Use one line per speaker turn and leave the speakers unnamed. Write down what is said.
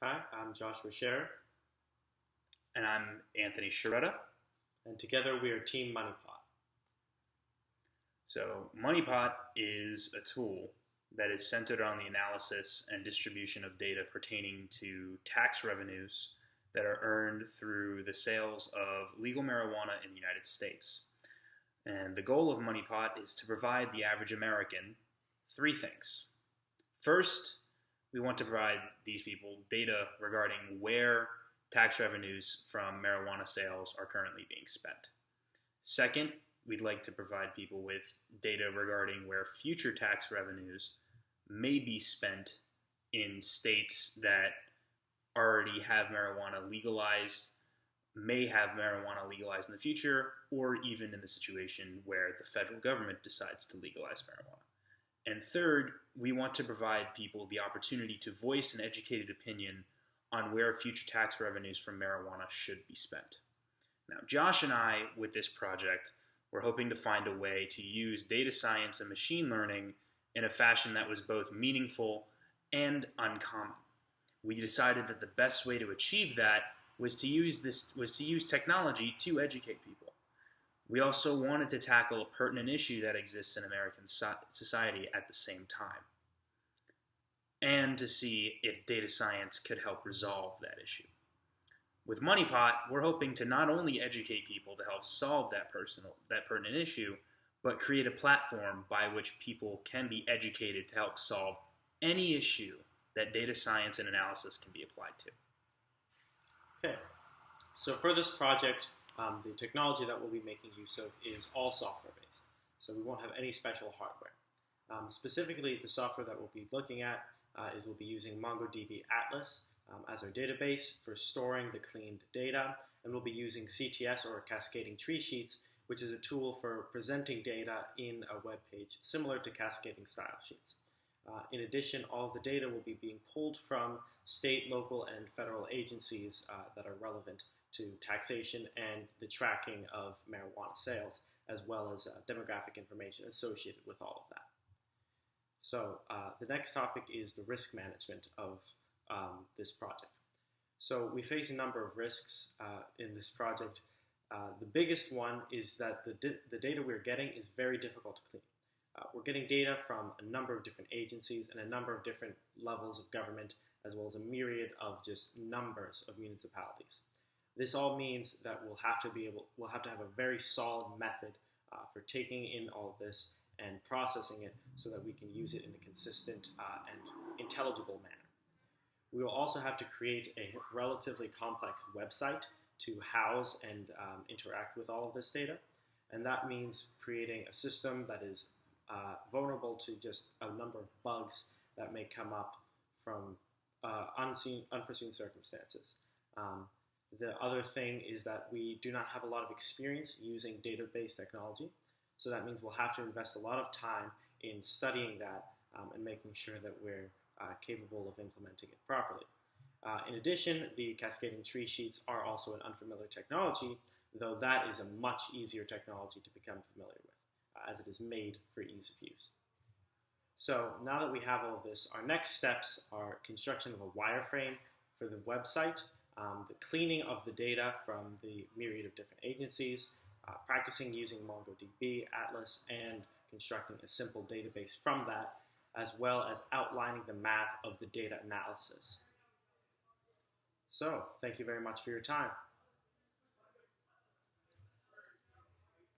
Hi, I'm Joshua Scherer,
And I'm Anthony Sharetta.
and together we are Team moneyPot.
So, moneyPot is a tool that is centered on the analysis and distribution of data pertaining to tax revenues that are earned through the sales of legal marijuana in the United States. And the goal of moneyPot is to provide the average American three things. First, we want to provide these people data regarding where tax revenues from marijuana sales are currently being spent. Second, we'd like to provide people with data regarding where future tax revenues may be spent in states that already have marijuana legalized, may have marijuana legalized in the future, or even in the situation where the federal government decides to legalize marijuana. And third, we want to provide people the opportunity to voice an educated opinion on where future tax revenues from marijuana should be spent. Now, Josh and I, with this project, we're hoping to find a way to use data science and machine learning in a fashion that was both meaningful and uncommon. We decided that the best way to achieve that was to use technology to educate people. We also wanted to tackle a pertinent issue that exists in American society at the same time, and to see if data science could help resolve that issue. With moneyPot, we're hoping to not only educate people to help solve that pertinent issue, but create a platform by which people can be educated to help solve any issue that data science and analysis can be applied to.
Okay, so for this project, the technology that we'll be making use of is all software-based, so we won't have any special hardware. Specifically, the software that we'll be looking at we'll be using MongoDB Atlas as our database for storing the cleaned data, and we'll be using CTS, or cascading tree sheets, which is a tool for presenting data in a web page similar to cascading style sheets. In addition, all of the data will be being pulled from state, local, and federal agencies that are relevant to taxation and the tracking of marijuana sales, as well as demographic information associated with all of that. So the next topic is the risk management of this project. So we face a number of risks in this project. The biggest one is that the data we're getting is very difficult to clean. We're getting data from a number of different agencies and a number of different levels of government, as well as a myriad of just numbers of municipalities. This all means that we'll have to have a very solid method for taking in all of this and processing it so that we can use it in a consistent and intelligible manner. We will also have to create a relatively complex website to house and interact with all of this data, and that means creating a system that is vulnerable to just a number of bugs that may come up from unforeseen circumstances. The other thing is that we do not have a lot of experience using database technology, so that means we'll have to invest a lot of time in studying that and making sure that we're capable of implementing it properly. In addition, the cascading tree sheets are also an unfamiliar technology, though that is a much easier technology to become familiar with, as it is made for ease of use. So now that we have all of this, our next steps are construction of a wireframe for the website, the cleaning of the data from the myriad of different agencies, practicing using MongoDB, Atlas, and constructing a simple database from that, as well as outlining the math of the data analysis. So, thank you very much for your time.